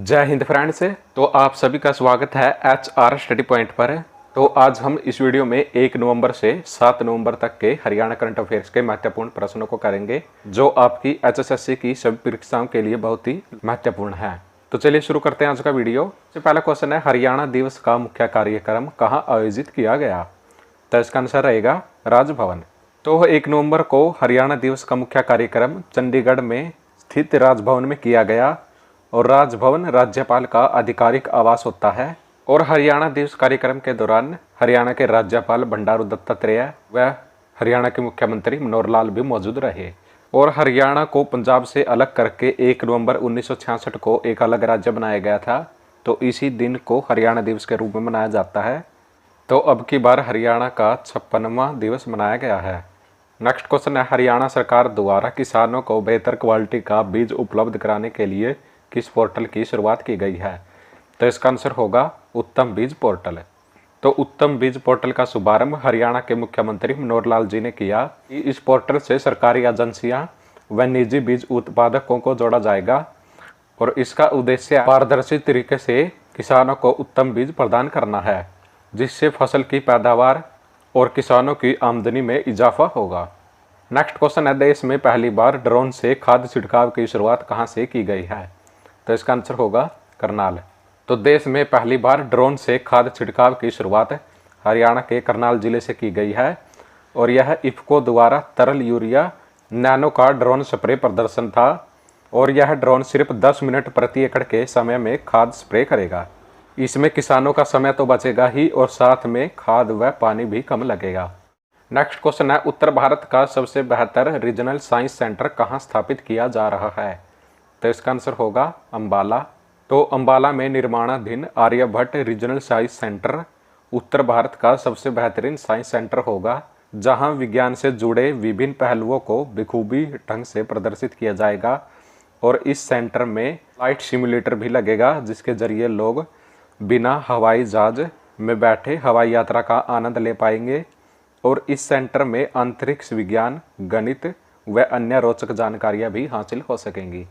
जय हिंद फ्रेंड्स। तो आप सभी का स्वागत है HR स्टडी पॉइंट पर। तो आज हम इस वीडियो में 1 नवंबर से 7 नवंबर तक के हरियाणा करंट अफेयर्स के महत्वपूर्ण प्रश्नों को करेंगे, जो आपकी HSSC की सभी परीक्षाओं के लिए बहुत ही महत्वपूर्ण है। तो चलिए शुरू करते हैं आज का वीडियो। सबसे पहला क्वेश्चन है, हरियाणा दिवस का मुख्य कार्यक्रम कहाँ आयोजित किया गया? तो इसका आंसर रहेगा राजभवन। तो 1 नवंबर को हरियाणा दिवस का मुख्य कार्यक्रम चंडीगढ़ में स्थित राजभवन में किया गया और राजभवन राज्यपाल का आधिकारिक आवास होता है। और हरियाणा दिवस कार्यक्रम के दौरान हरियाणा के राज्यपाल बंडारू दत्तात्रेय व हरियाणा के मुख्यमंत्री मनोहर लाल भी मौजूद रहे। और हरियाणा को पंजाब से अलग करके 1 नवंबर 1966 को एक अलग राज्य बनाया गया था, तो इसी दिन को हरियाणा दिवस के रूप में मनाया जाता है। तो अब की बार हरियाणा का 56वां दिवस मनाया गया है। नेक्स्ट क्वेश्चन है, हरियाणा सरकार द्वारा किसानों को बेहतर क्वालिटी का बीज उपलब्ध कराने के लिए किस पोर्टल की शुरुआत की गई है? तो इसका आंसर होगा उत्तम बीज पोर्टल। तो उत्तम बीज पोर्टल का शुभारंभ हरियाणा के मुख्यमंत्री मनोहर लाल जी ने किया। इस पोर्टल से सरकारी एजेंसियां व निजी बीज उत्पादकों को जोड़ा जाएगा और इसका उद्देश्य पारदर्शी तरीके से किसानों को उत्तम बीज प्रदान करना है, जिससे फसल की पैदावार और किसानों की आमदनी में इजाफा होगा। नेक्स्ट क्वेश्चन है, देश में पहली बार ड्रोन से खाद छिड़काव की शुरुआत कहाँ से की गई है? तो इसका आंसर होगा करनाल। तो देश में पहली बार ड्रोन से खाद छिड़काव की शुरुआत हरियाणा के करनाल जिले से की गई है और यह इफ्को द्वारा तरल यूरिया नैनो का ड्रोन स्प्रे प्रदर्शन था और यह ड्रोन सिर्फ 10 मिनट प्रति एकड़ के समय में खाद स्प्रे करेगा। इसमें किसानों का समय तो बचेगा ही और साथ में खाद व पानी भी कम लगेगा। नेक्स्ट क्वेश्चन है, उत्तर भारत का सबसे बेहतर रीजनल साइंस सेंटर कहाँ स्थापित किया जा रहा है? तो इसका आंसर होगा अंबाला। तो अंबाला में निर्माणाधीन आर्यभट्ट रीजनल साइंस सेंटर उत्तर भारत का सबसे बेहतरीन साइंस सेंटर होगा, जहां विज्ञान से जुड़े विभिन्न पहलुओं को बखूबी ढंग से प्रदर्शित किया जाएगा। और इस सेंटर में फ्लाइट सिमुलेटर भी लगेगा, जिसके जरिए लोग बिना हवाई जहाज में बैठे हवाई यात्रा का आनंद ले पाएंगे। और इस सेंटर में अंतरिक्ष विज्ञान, गणित व अन्य रोचक जानकारियां भी हासिल हो सकेंगी।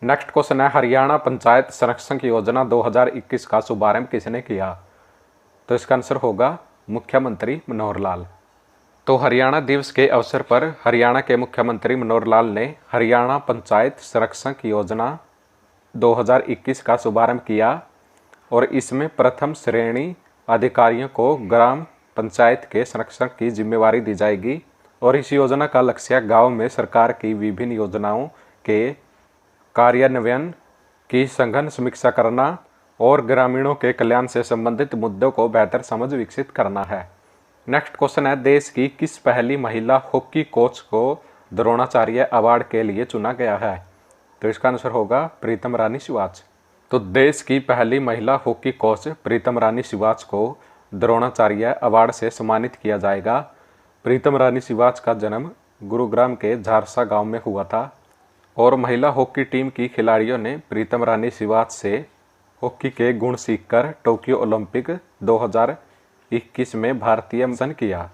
नेक्स्ट क्वेश्चन है, हरियाणा पंचायत संरक्षण योजना 2021 का शुभारंभ किसने किया? तो इसका आंसर होगा मुख्यमंत्री मनोहर लाल। तो हरियाणा दिवस के अवसर पर हरियाणा के मुख्यमंत्री मनोहर लाल ने हरियाणा पंचायत संरक्षण योजना 2021 का शुभारंभ किया और इसमें प्रथम श्रेणी अधिकारियों को ग्राम पंचायत के संरक्षण की जिम्मेवारी दी जाएगी। और इस योजना का लक्ष्य गाँव में सरकार की विभिन्न योजनाओं के कार्यान्वयन की सघन समीक्षा करना और ग्रामीणों के कल्याण से संबंधित मुद्दों को बेहतर समझ विकसित करना है। नेक्स्ट क्वेश्चन है, देश की किस पहली महिला हॉकी कोच को द्रोणाचार्य अवार्ड के लिए चुना गया है? तो इसका आंसर होगा प्रीतम रानी शिवाच। तो देश की पहली महिला हॉकी कोच प्रीतम रानी शिवाच को द्रोणाचार्य अवार्ड से सम्मानित किया जाएगा। प्रीतम रानी शिवाच का जन्म गुरुग्राम के झारसा गांव में हुआ था और महिला हॉकी टीम की खिलाड़ियों ने प्रीतम रानी शिवाच से हॉकी के गुण सीखकर टोक्यो ओलंपिक 2021 में भारतीय मिशन किया।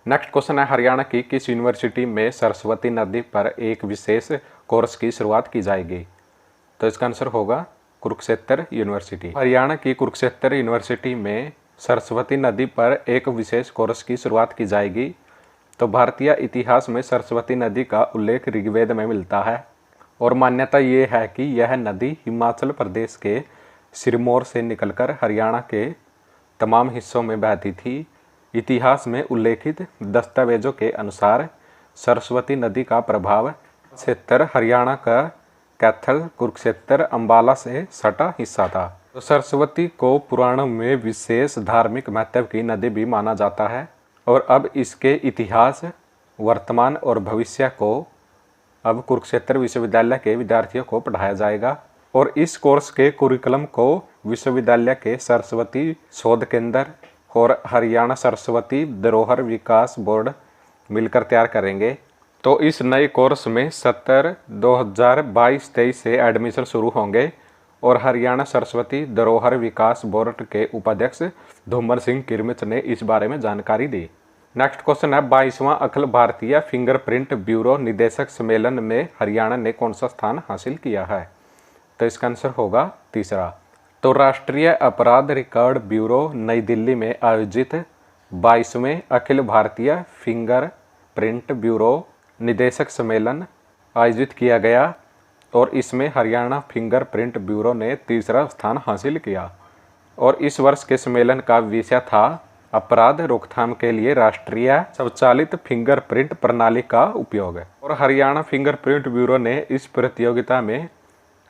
नेक्स्ट क्वेश्चन है, हरियाणा की किस यूनिवर्सिटी में सरस्वती नदी पर एक विशेष कोर्स की शुरुआत की जाएगी? तो इसका आंसर होगा कुरुक्षेत्र यूनिवर्सिटी। हरियाणा की कुरुक्षेत्र यूनिवर्सिटी में सरस्वती नदी पर एक विशेष कोर्स की शुरुआत की जाएगी। तो भारतीय इतिहास में सरस्वती नदी का उल्लेख ऋग्वेद में मिलता है और मान्यता ये है कि यह नदी हिमाचल प्रदेश के सिरमौर से निकलकर हरियाणा के तमाम हिस्सों में बहती थी। इतिहास में उल्लेखित दस्तावेजों के अनुसार सरस्वती नदी का प्रभाव क्षेत्र हरियाणा का कैथल, कुरुक्षेत्र, अंबाला से सटा हिस्सा था। तो सरस्वती को पुराणों में विशेष धार्मिक महत्व की नदी भी माना जाता है और अब इसके इतिहास, वर्तमान और भविष्य को अब कुरुक्षेत्र विश्वविद्यालय के विद्यार्थियों को पढ़ाया जाएगा। और इस कोर्स के कुरिकुलम को विश्वविद्यालय के सरस्वती शोध केंद्र और हरियाणा सरस्वती धरोहर विकास बोर्ड मिलकर तैयार करेंगे। तो इस नए कोर्स में 2022-23 से एडमिशन शुरू होंगे और हरियाणा सरस्वती धरोहर विकास बोर्ड के उपाध्यक्ष धूमर सिंह किरमिच ने इस बारे में जानकारी दी। नेक्स्ट क्वेश्चन है, 22वां अखिल भारतीय फिंगरप्रिंट ब्यूरो निदेशक सम्मेलन में हरियाणा ने कौन सा स्थान हासिल किया है? तो इसका आंसर होगा तीसरा। तो राष्ट्रीय अपराध रिकॉर्ड ब्यूरो नई दिल्ली में आयोजित 22वें Akhil Bharatiya finger print bureau निदेशक सम्मेलन आयोजित किया गया और इसमें हरियाणा फिंगर प्रिंट ब्यूरो ने तीसरा स्थान हासिल किया। और इस वर्ष के सम्मेलन का विषय था अपराध रोकथाम के लिए राष्ट्रीय स्वचालित फिंगरप्रिंट प्रणाली का उपयोग। और हरियाणा फिंगरप्रिंट ब्यूरो ने इस प्रतियोगिता में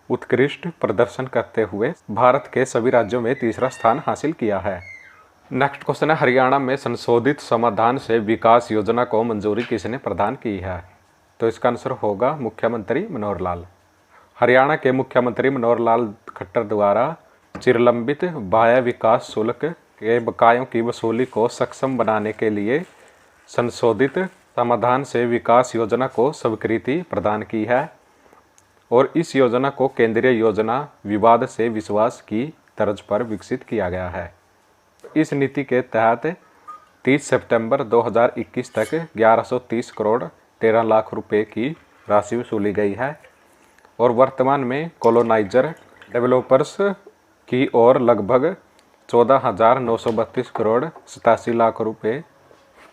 उत्कृष्ट प्रदर्शन करते हुए भारत के सभी राज्यों में तीसरा स्थान हासिल किया है। नेक्स्ट क्वेश्चन है, हरियाणा में संशोधित समाधान से विकास योजना को मंजूरी किसने प्रदान की है? तो इसका आंसर होगा मुख्यमंत्री मनोहर लाल। हरियाणा के मुख्यमंत्री मनोहर लाल खट्टर द्वारा चिरलंबित बाह्य विकास शुल्क के बकायों की वसूली को सक्षम बनाने के लिए संशोधित समाधान से विकास योजना को स्वीकृति प्रदान की है और इस योजना को केंद्रीय योजना विवाद से विश्वास की तर्ज पर विकसित किया गया है। इस नीति के तहत 30 सितंबर 2021 तक 1130 करोड़ 13 लाख रुपए की राशि वसूली गई है और वर्तमान में कॉलोनाइजर डेवलपर्स की ओर लगभग 14,932 करोड़ 87 लाख रुपए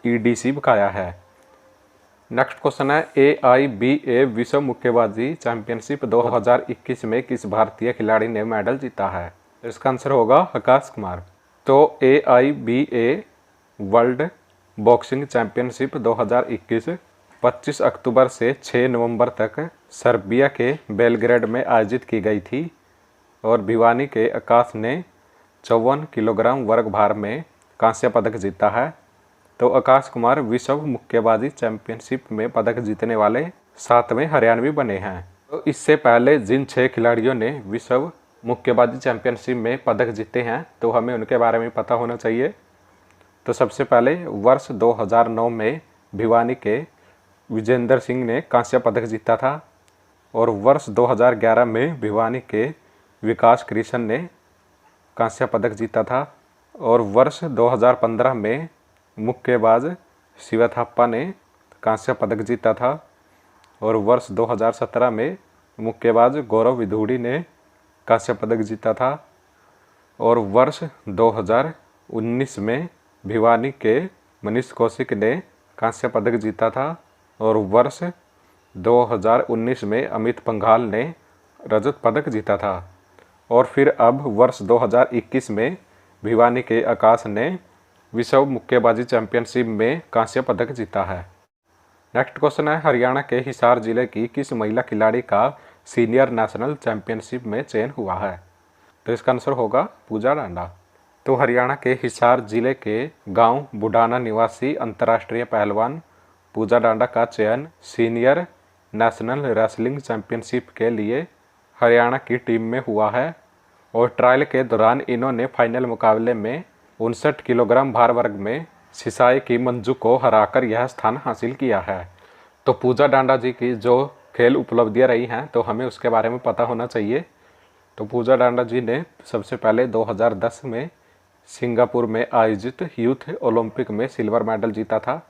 ईडीसी बकाया है। नेक्स्ट क्वेश्चन है, AIBA विश्व मुक्केबाजी चैंपियनशिप 2021 में किस भारतीय खिलाड़ी ने मेडल जीता है? इसका आंसर होगा आकाश कुमार। तो AIBA वर्ल्ड बॉक्सिंग चैंपियनशिप 2021 25 अक्टूबर से 6 नवंबर तक सर्बिया के बेलग्रेड में आयोजित की गई थी और भिवानी के आकाश ने 54 किलोग्राम वर्ग भार में कांस्य पदक जीता है। तो आकाश कुमार विश्व मुक्केबाजी चैंपियनशिप में पदक जीतने वाले 7वें हरियाणवी बने हैं। तो इससे पहले जिन 6 खिलाड़ियों ने विश्व मुक्केबाजी चैंपियनशिप में पदक जीते हैं तो हमें उनके बारे में पता होना चाहिए। तो सबसे पहले वर्ष 2009 में भिवानी के विजेंद्र सिंह ने कांस्य पदक जीता था और वर्ष 2011 में भिवानी के विकास कृष्ण ने कांस्य पदक जीता था और वर्ष 2015 में मुक्केबाज शिव थापा ने कांस्य पदक जीता था और वर्ष 2017 में मुक्केबाज गौरव विधूड़ी ने कांस्य पदक जीता था और वर्ष 2019 में भिवानी के मनीष कौशिक ने कांस्य पदक जीता था और वर्ष 2019 में अमित पंघाल ने रजत पदक जीता था और फिर अब वर्ष 2021 में भिवानी के आकाश ने विश्व मुक्केबाजी चैंपियनशिप में कांस्य पदक जीता है। नेक्स्ट क्वेश्चन है, हरियाणा के हिसार जिले की किस महिला खिलाड़ी का सीनियर नेशनल चैंपियनशिप में चयन हुआ है? तो इसका आंसर होगा पूजा डांडा। तो हरियाणा के हिसार जिले के गांव बुडाना निवासी अंतर्राष्ट्रीय पहलवान पूजा डांडा का चयन सीनियर नेशनल रेसलिंग चैंपियनशिप के लिए हरियाणा की टीम में हुआ है और ट्रायल के दौरान इन्होंने फाइनल मुकाबले में 59 किलोग्राम भार वर्ग में सिसाई की मंजू को हराकर यह स्थान हासिल किया है। तो पूजा डांडा जी की जो खेल उपलब्धियां रही हैं तो हमें उसके बारे में पता होना चाहिए। तो पूजा डांडा जी ने सबसे पहले 2010 में सिंगापुर में आयोजित यूथ ओलंपिक में सिल्वर मेडल जीता था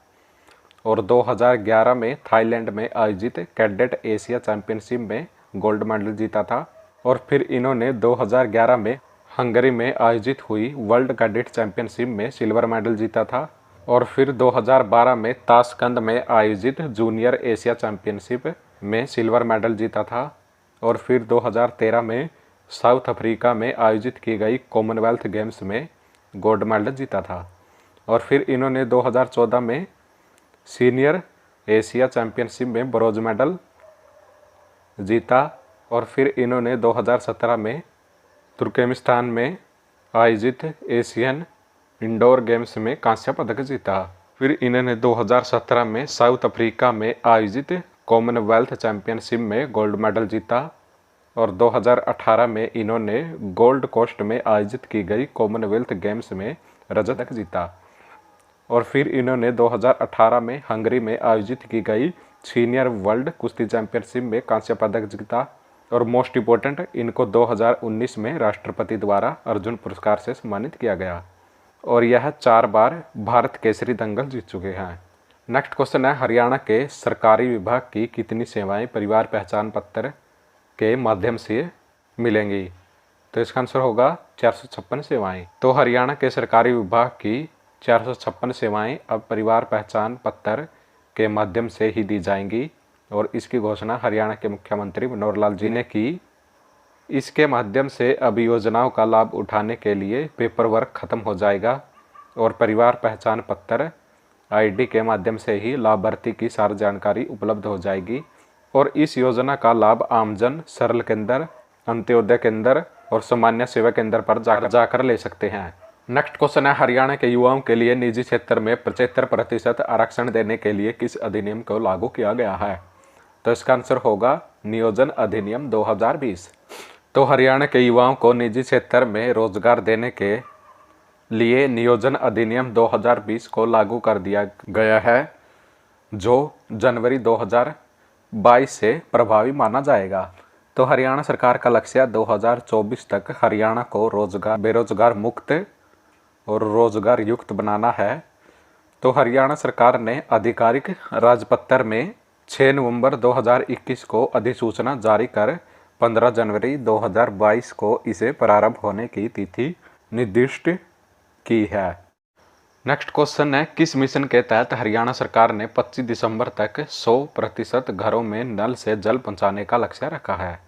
और 2011 में थाईलैंड में आयोजित कैडेट एशिया चैंपियनशिप में गोल्ड मेडल जीता था और फिर इन्होंने 2011 में हंगरी में आयोजित हुई वर्ल्ड कैडेट चैंपियनशिप में सिल्वर मेडल जीता था और फिर 2012 में ताशकंद में आयोजित जूनियर एशिया चैंपियनशिप में सिल्वर मेडल जीता था और फिर 2013 में साउथ अफ्रीका में आयोजित की गई कॉमनवेल्थ गेम्स में गोल्ड मेडल जीता था और फिर इन्होंने 2014 में सीनियर एशिया चैंपियनशिप में ब्रोंज मेडल जीता और फिर इन्होंने 2017 में तुर्कमेनिस्तान में आयोजित एशियन इंडोर गेम्स में कांस्य पदक जीता। फिर इन्होंने 2017 में साउथ अफ्रीका में आयोजित कॉमनवेल्थ चैंपियनशिप में गोल्ड मेडल जीता और 2018 में इन्होंने गोल्ड कोस्ट में आयोजित की गई कॉमनवेल्थ गेम्स में रजत पदक जीता और फिर इन्होंने 2018 में हंगरी में आयोजित की गई सीनियर वर्ल्ड कुश्ती चैंपियनशिप में कांस्य पदक जीता और मोस्ट इम्पोर्टेंट इनको 2019 में राष्ट्रपति द्वारा अर्जुन पुरस्कार से सम्मानित किया गया और यह 4 बार भारत केसरी दंगल जीत चुके हैं। नेक्स्ट क्वेश्चन है, हरियाणा के सरकारी विभाग की कितनी सेवाएं परिवार पहचान पत्र के माध्यम से मिलेंगी। तो इसका आंसर होगा 456 सेवाएं। तो हरियाणा के सरकारी विभाग की 456 सेवाएं अब परिवार पहचान पत्र के माध्यम से ही दी जाएंगी और इसकी घोषणा हरियाणा के मुख्यमंत्री मनोहर लाल जी ने की। इसके माध्यम से अब योजनाओं का लाभ उठाने के लिए पेपर वर्क खत्म हो जाएगा और परिवार पहचान पत्र आईडी के माध्यम से ही लाभार्थी की सारी जानकारी उपलब्ध हो जाएगी और इस योजना का लाभ आमजन सरल केंद्र, अंत्योदय केंद्र और सामान्य सेवा केंद्र पर जाकर ले सकते हैं। नेक्स्ट क्वेश्चन है, हरियाणा के युवाओं के लिए निजी क्षेत्र में 75% आरक्षण देने के लिए किस अधिनियम को लागू किया गया है? तो इसका आंसर होगा नियोजन अधिनियम 2020। तो हरियाणा के युवाओं को निजी क्षेत्र में रोजगार देने के लिए नियोजन अधिनियम 2020 को लागू कर दिया गया है, जो जनवरी 2022 से प्रभावी माना जाएगा। तो हरियाणा सरकार का लक्ष्य 2024 तक हरियाणा को बेरोजगार मुक्त और रोजगार युक्त बनाना है। तो हरियाणा सरकार ने आधिकारिक राजपत्र में 6 नवंबर 2021 को अधिसूचना जारी कर 15 जनवरी 2022 को इसे प्रारंभ होने की तिथि निर्दिष्ट की है। नेक्स्ट क्वेश्चन है, किस मिशन के तहत हरियाणा सरकार ने 25 दिसंबर तक 100% घरों में नल से जल पहुंचाने का लक्ष्य रखा है?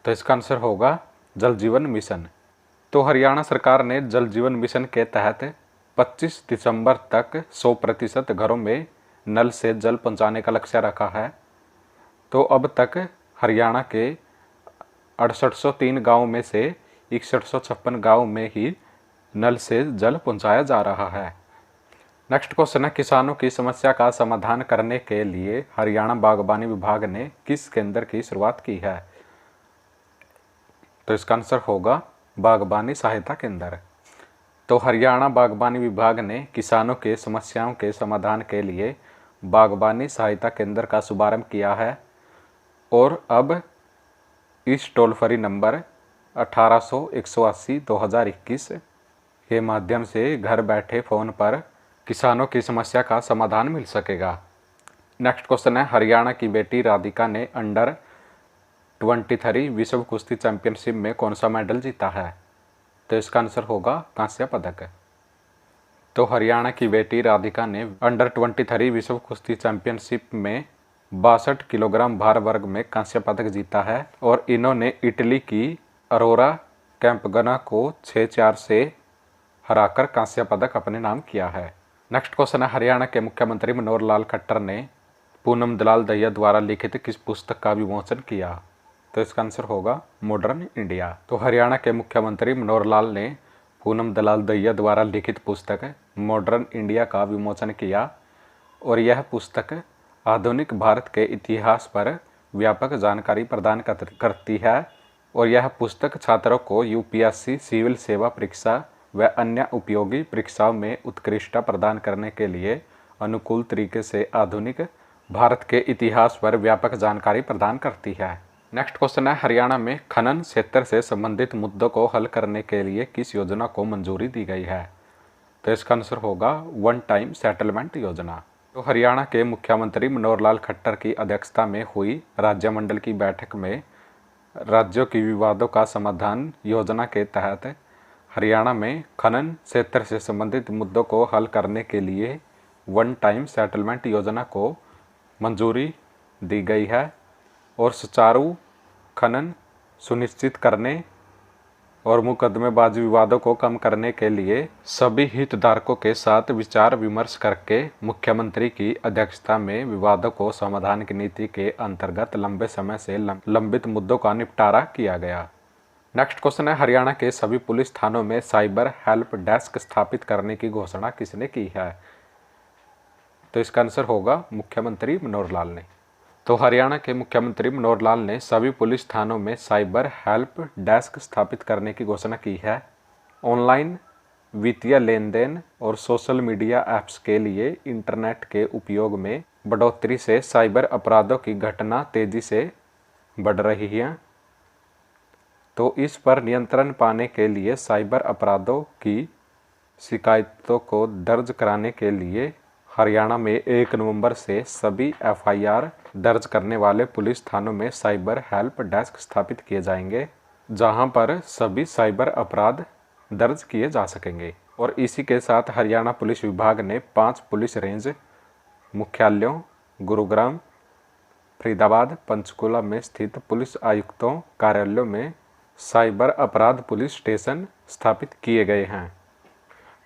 तो इसका आंसर होगा जल जीवन मिशन। तो हरियाणा सरकार ने जल जीवन मिशन के तहत 25 दिसंबर तक 100% घरों में नल से जल पहुंचाने का लक्ष्य रखा है। तो अब तक हरियाणा के 6803 गाँव में से 6156 गाँव में ही नल से जल पहुंचाया जा रहा है। नेक्स्ट क्वेश्चन है, किसानों की समस्या का समाधान करने के लिए हरियाणा बागवानी विभाग ने किस केंद्र की शुरुआत की है? तो इसका आंसर होगा बागवानी सहायता केंद्र। तो हरियाणा बागवानी विभाग ने किसानों के समस्याओं के समाधान के लिए बागवानी सहायता केंद्र का शुभारंभ किया है और अब इस टोल फ्री नंबर 1800-180-2021 के माध्यम से घर बैठे फ़ोन पर किसानों की समस्या का समाधान मिल सकेगा। नेक्स्ट क्वेश्चन है, हरियाणा की बेटी राधिका ने अंडर 23 विश्व कुश्ती चैंपियनशिप में कौन सा मेडल जीता है? तो इसका आंसर होगा कांस्य पदक। तो हरियाणा की बेटी राधिका ने अंडर 23 विश्व कुश्ती चैंपियनशिप में 62 किलोग्राम भार वर्ग में कांस्य पदक जीता है और इन्होंने इटली की अरोरा कैंपगना को 6-4 से हराकर कांस्य पदक अपने नाम किया है। नेक्स्ट क्वेश्चन है, हरियाणा के मुख्यमंत्री मनोहर लाल खट्टर ने पूनम दलाल दहिया द्वारा लिखित किस पुस्तक का विमोचन किया? तो इसका आंसर होगा मॉडर्न इंडिया। तो हरियाणा के मुख्यमंत्री मनोहर लाल ने पूनम दलाल दहिया द्वारा लिखित पुस्तक मॉडर्न इंडिया का विमोचन किया और यह पुस्तक आधुनिक भारत के इतिहास पर व्यापक जानकारी प्रदान करती है और यह पुस्तक छात्रों को यूपीएससी सिविल सेवा परीक्षा व अन्य उपयोगी परीक्षाओं में उत्कृष्टता प्रदान करने के लिए अनुकूल तरीके से आधुनिक भारत के इतिहास पर व्यापक जानकारी प्रदान करती है। नेक्स्ट क्वेश्चन है, हरियाणा में खनन क्षेत्र से संबंधित मुद्दों को हल करने के लिए किस योजना को मंजूरी दी गई है? तो इसका आंसर होगा वन टाइम सेटलमेंट योजना। तो हरियाणा के मुख्यमंत्री मनोहर लाल खट्टर की अध्यक्षता में हुई राज्यमंडल की बैठक में राज्यों की विवादों का समाधान योजना के तहत हरियाणा में खनन क्षेत्र से संबंधित मुद्दों को हल करने के लिए वन टाइम सेटलमेंट योजना को मंजूरी दी गई है और सुचारू खनन सुनिश्चित करने और मुकदमेबाजी विवादों को कम करने के लिए सभी हितधारकों के साथ विचार विमर्श करके मुख्यमंत्री की अध्यक्षता में विवादों को समाधान की नीति के अंतर्गत लंबे समय से लंबित मुद्दों का निपटारा किया गया। नेक्स्ट क्वेश्चन है, हरियाणा के सभी पुलिस थानों में साइबर हेल्प डेस्क स्थापित करने की घोषणा किसने की है? तो इसका आंसर होगा मुख्यमंत्री मनोहर लाल ने। तो हरियाणा के मुख्यमंत्री मनोहर लाल ने सभी पुलिस थानों में साइबर हेल्प डेस्क स्थापित करने की घोषणा की है। ऑनलाइन वित्तीय लेन देन और सोशल मीडिया ऐप्स के लिए इंटरनेट के उपयोग में बढ़ोतरी से साइबर अपराधों की घटना तेजी से बढ़ रही है। तो इस पर नियंत्रण पाने के लिए साइबर अपराधों की शिकायतों को दर्ज कराने के लिए हरियाणा में 1 नवंबर से सभी एफआईआर दर्ज करने वाले पुलिस थानों में साइबर हेल्प डेस्क स्थापित किए जाएंगे। जहां पर सभी साइबर अपराध दर्ज किए जा सकेंगे। और इसी के साथ हरियाणा पुलिस विभाग ने 5 पुलिस रेंज मुख्यालयों गुरुग्राम, फरीदाबाद, पंचकुला में स्थित पुलिस आयुक्तों कार्यालयों में साइबर अपराध पुलिस स्टेशन स्थापित किए गए हैं।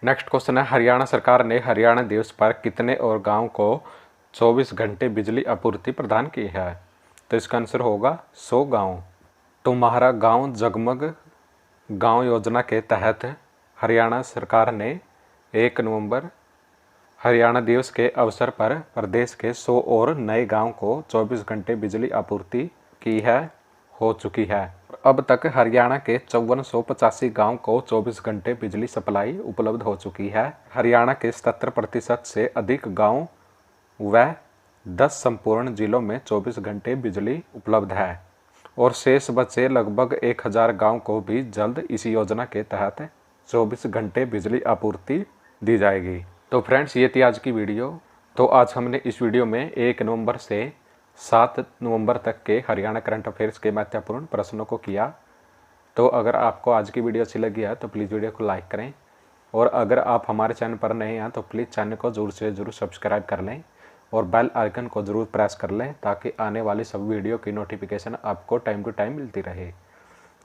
नेक्स्ट क्वेश्चन है, हरियाणा सरकार ने हरियाणा दिवस पर कितने और गांव को 24 घंटे बिजली आपूर्ति प्रदान की है? तो इसका आंसर होगा 100 गांव। तुम्हारा गांव जगमग गांव योजना के तहत हरियाणा सरकार ने 1 नवंबर हरियाणा दिवस के अवसर पर प्रदेश के 100 और नए गांव को 24 घंटे बिजली आपूर्ति की हो चुकी है। अब तक हरियाणा के 5485 गांव को 24 घंटे बिजली सप्लाई उपलब्ध हो चुकी है। हरियाणा के 77% से अधिक गांव व 10 संपूर्ण जिलों में 24 घंटे बिजली उपलब्ध है और शेष बचे लगभग 1000 गांव को भी जल्द इस योजना के तहत 24 घंटे बिजली आपूर्ति दी जाएगी। तो फ्रेंड्स, ये थी आज की वीडियो। तो आज हमने इस वीडियो में 1 नवंबर से 7 नवंबर तक के हरियाणा करंट अफेयर्स के महत्वपूर्ण प्रश्नों को किया। तो अगर आपको आज की वीडियो अच्छी लगी है तो प्लीज़ वीडियो को लाइक करें और अगर आप हमारे चैनल पर नए हैं तो प्लीज़ चैनल को ज़रूर से ज़रूर सब्सक्राइब कर लें और बेल आइकन को ज़रूर प्रेस कर लें ताकि आने वाली सब वीडियो की नोटिफिकेशन आपको टाइम टू टाइम मिलती रहे।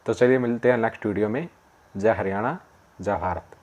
तो चलिए मिलते हैं नेक्स्ट वीडियो में। जय हरियाणा, जय भारत।